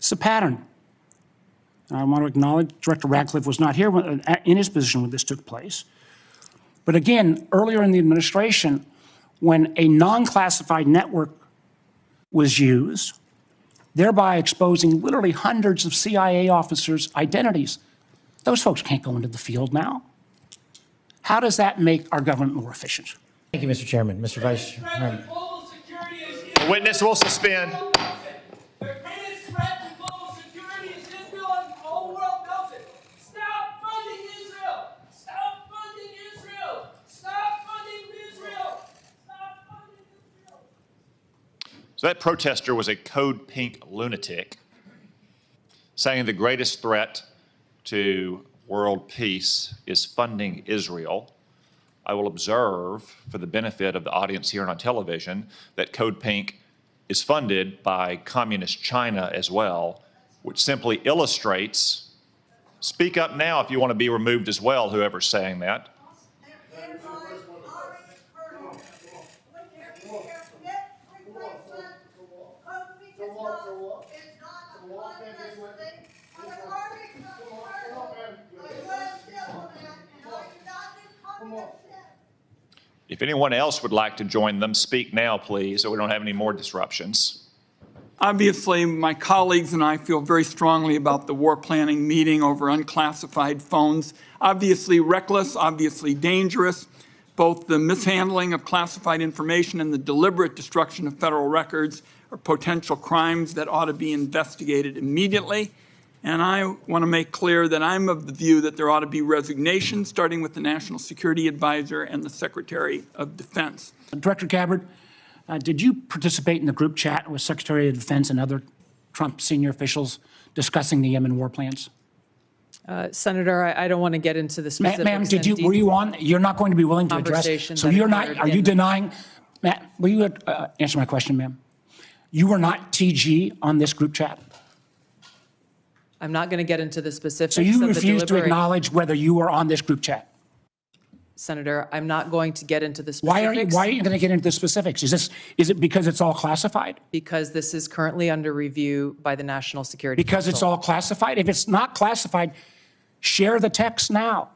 It's a pattern. I want to acknowledge Director Ratcliffe was not here in his position when this took place. But again, earlier in the administration, when a non-classified network was used, thereby exposing literally hundreds of CIA officers' identities, those folks can't go into the field now. How does that make our government more efficient? Thank you, Mr. Chairman. Mr. Vice Chairman. The witness will suspend. The greatest threat to global security is Israel, and the whole world knows it. Stop funding Israel! Stop funding Israel! Stop funding Israel! Stop funding Israel! So that protester was a code pink lunatic saying the greatest threat to world peace is funding Israel. I will observe, for the benefit of the audience here on television, that Code Pink is funded by Communist China as well, which simply illustrates, speak up now if you want to be removed as well, whoever's saying that. If anyone else would like to join them, speak now, please, so we don't have any more disruptions. Obviously, my colleagues and I feel very strongly about the war planning meeting over unclassified phones. Obviously reckless, obviously dangerous, both the mishandling of classified information and the deliberate destruction of federal records are potential crimes that ought to be investigated immediately. And I want to make clear that I'm of the view that there ought to be resignation, starting with the National Security Advisor and the Secretary of Defense. Director Gabbard, did you participate in the group chat with Secretary of Defense and other Trump senior officials discussing the Yemen war plans? Senator, I don't want to get into the specifics. Ma'am, were you on? You're not going to be willing to address. So you're not, are you denying, Matt, will you answer my question, ma'am? You were not TG on this group chat? I'm not going to get into the specifics. So you refuse to acknowledge whether you were on this group chat? Senator, I'm not going to get into the specifics. Why are you going to get into the specifics? Is it because it's all classified? Because this is currently under review by the National Security Council. Because it's all classified? If it's not classified, share the text now.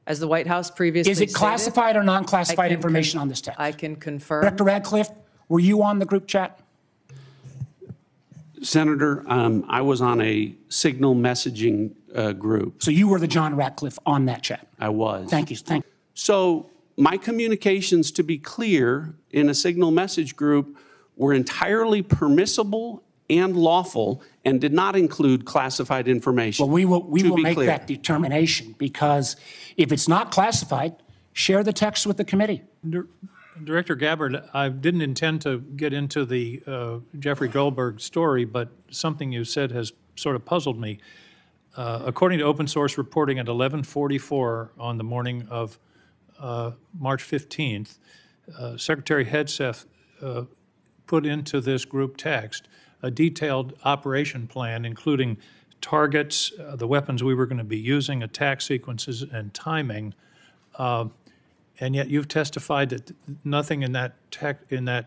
As the White House previously stated, is it classified or non-classified information on this text? I can confirm. Director Ratcliffe, were you on the group chat? Senator, I was on a signal messaging group. So you were the John Ratcliffe on that chat? I was. Thank you. Thank you. So my communications, to be clear, in a signal message group were entirely permissible and lawful and did not include classified information. Well, we will make that determination, because if it's not classified, share the text with the committee. Director Gabbard, I didn't intend to get into the Jeffrey Goldberg story, but something you said has sort of puzzled me. According to open source reporting at 11:44 on the morning of March 15th, Secretary Hegseth put into this group text a detailed operation plan, including targets, the weapons we were going to be using, attack sequences, and timing. And yet you've testified that nothing in that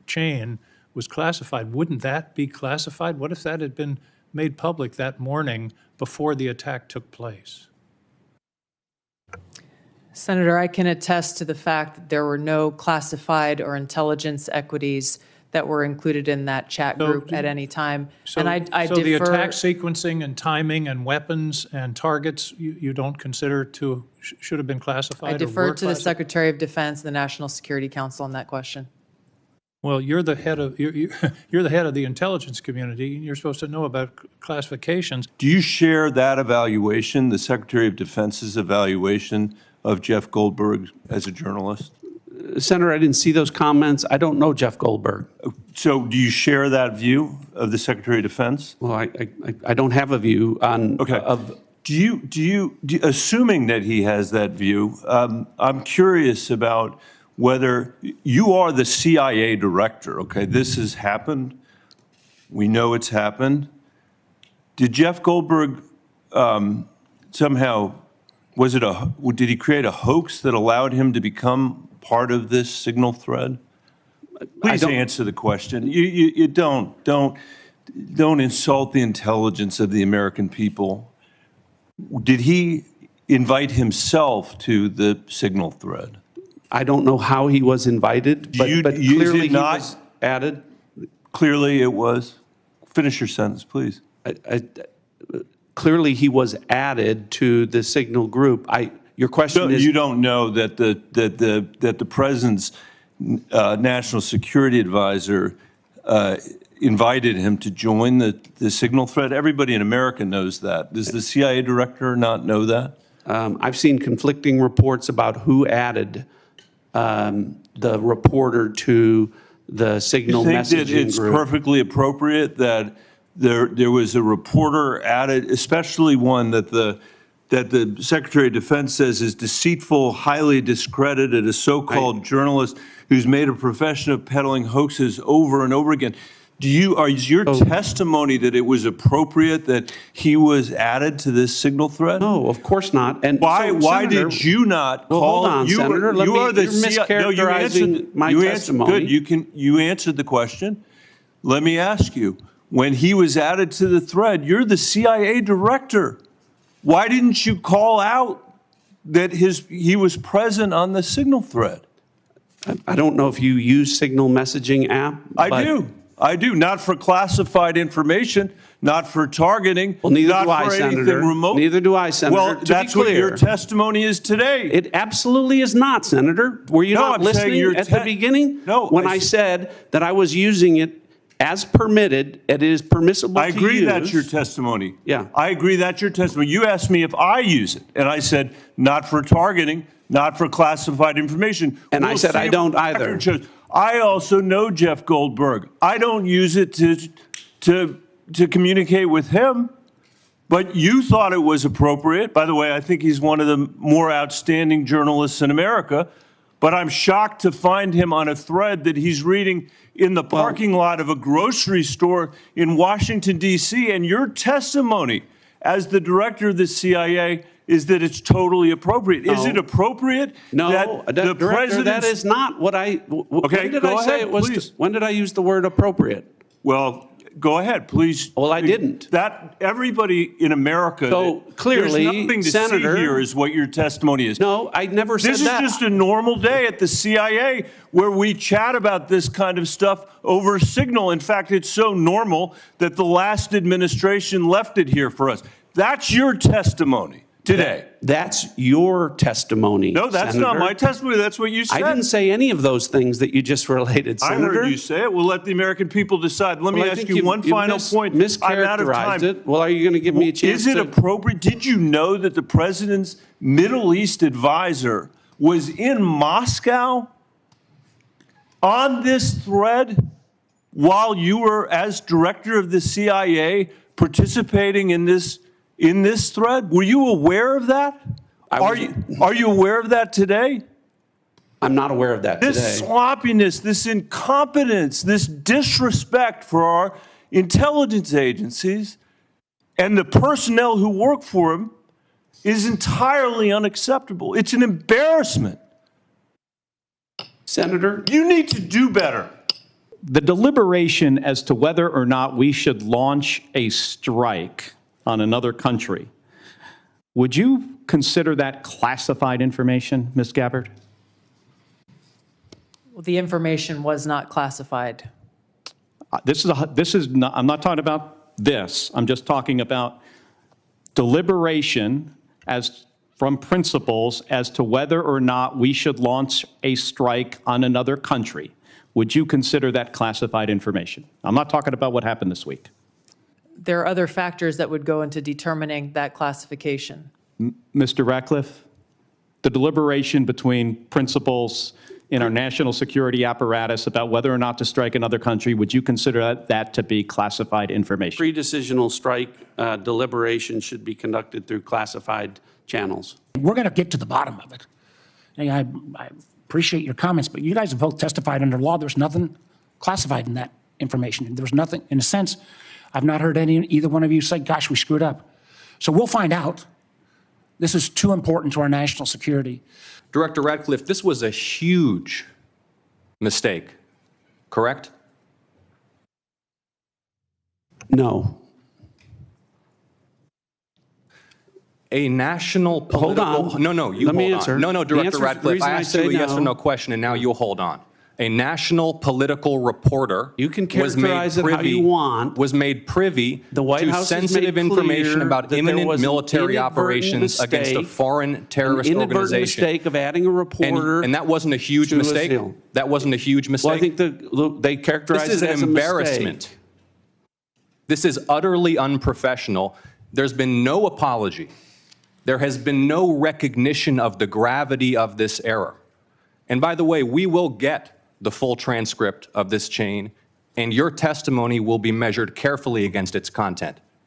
chain was classified. Wouldn't that be classified? What if that had been made public that morning before the attack took place? Senator, I can attest to the fact that there were no classified or intelligence equities that were included in that chat group at any time. So, and I so defer, the attack sequencing and timing and weapons and targets you don't consider to should have been classified? I defer to the Secretary of Defense, the National Security Council on that question. Well, you're the head of you're the head of the intelligence community. You're supposed to know about classifications. Do you share that evaluation, the Secretary of Defense's evaluation of Jeff Goldberg as a journalist? Senator, I didn't see those comments. I don't know Jeff Goldberg. So do you share that view of the Secretary of Defense? Well, I don't have a view on. Okay. Do you, assuming that he has that view, I'm curious about whether you are the CIA director. Okay, this has happened. We know it's happened. Did Jeff Goldberg somehow, did he create a hoax that allowed him to become part of this signal thread? Please answer the question. You don't. don't insult the intelligence of the American people. Did he invite himself to the signal thread? I don't know how he was invited, but clearly he was added. Clearly it was. Finish your sentence, please. Clearly he was added to the signal group. Your question is, you don't know that the president's national security advisor invited him to join the signal thread? Everybody in America knows that. Does the CIA director not know that? I've seen conflicting reports about who added the reporter to the signal messaging group. You think that it's perfectly appropriate that there was a reporter added, especially one that the Secretary of Defense says is deceitful, highly discredited, a so-called journalist who's made a profession of peddling hoaxes over and over again? Is your testimony that it was appropriate that he was added to this signal thread? No, of course not. And why Senator, did you not call? Well, hold on, Senator. You're mischaracterizing my testimony. Good. You answered the question. Let me ask you. When he was added to the thread, you're the CIA director. Why didn't you call out that he was present on the signal thread? I don't know if you use signal messaging app. I do. Not for classified information, not for targeting. Well, neither not do I, for Senator. Remote. Neither do I, Senator. Well, that's what your testimony is today. It absolutely is not, Senator. Were you not listening at the beginning? No. When I said that I was using it as permitted, it is permissible to use. I agree that's your testimony. Yeah. I agree that's your testimony. You asked me if I use it, and I said not for targeting, not for classified information. And I said I don't either. I also know Jeff Goldberg. I don't use it to communicate with him, but you thought it was appropriate. By the way, I think he's one of the more outstanding journalists in America, but I'm shocked to find him on a thread that he's reading in the parking lot of a grocery store in Washington, D.C., and your testimony as the director of the CIA is that it's totally appropriate. No. Is it appropriate? No, that the Director, that is not what I. Okay, when did I say it was? Please. When did I use the word appropriate? Well, go ahead, please. Well, I didn't. That everybody in America. So clearly, there's nothing to Senator, see here is what your testimony is. No, I never said that. This is just a normal day at the CIA where we chat about this kind of stuff over signal. In fact, it's so normal that the last administration left it here for us. That's your testimony today. That's your testimony. No, that's Senator. not my testimony. That's what you said. I didn't say any of those things that you just related, Senator. I heard you say it. We'll let the American people decide. Let me ask you one final point. I'm out of time. It. Well, are you going to give me a chance? Is it appropriate? Did you know that the president's Middle East advisor was in Moscow on this thread while you were, as director of the CIA, participating in this thread? Were you aware of that? Are you aware of that today? I'm not aware of that today. This sloppiness, this incompetence, this disrespect for our intelligence agencies and the personnel who work for them is entirely unacceptable. It's an embarrassment. Senator? You need to do better. The deliberation as to whether or not we should launch a strike on another country, would you consider that classified information, Ms. Gabbard? Well, the information was not classified. I'm not talking about this. I'm just talking about deliberation from principals as to whether or not we should launch a strike on another country. Would you consider that classified information? I'm not talking about what happened this week. There are other factors that would go into determining that classification. Mr. Ratcliffe, the deliberation between principals in our national security apparatus about whether or not to strike another country, would you consider that to be classified information? Pre-decisional strike deliberation should be conducted through classified channels. We're going to get to the bottom of it. And I appreciate your comments, but you guys have both testified under law. There's nothing classified in that information. There's nothing, in a sense, I've not heard either one of you say, gosh, we screwed up. So we'll find out. This is too important to our national security. Director Ratcliffe, this was a huge mistake, correct? No. A national political... Hold on. No, you Let me hold answer. on. No, The Director answer- the Ratcliffe, reason I I asked you say a yes or no- no question, and now you'll hold on. A national political reporter You can was made characterize it how privy- you want. was made privy The White to House has made sensitive information clear about that there imminent was an military inadvertent operations against a mistake, foreign terrorist An inadvertent organization. mistake of adding a reporter. And that wasn't a huge to a mistake? seal. That wasn't a huge mistake? Well, I think they characterized This is it as an a mistake. embarrassment. This is utterly unprofessional. There's been no apology. There has been no recognition of the gravity of this error. And by the way, we will get the full transcript of this chain, and your testimony will be measured carefully against its content.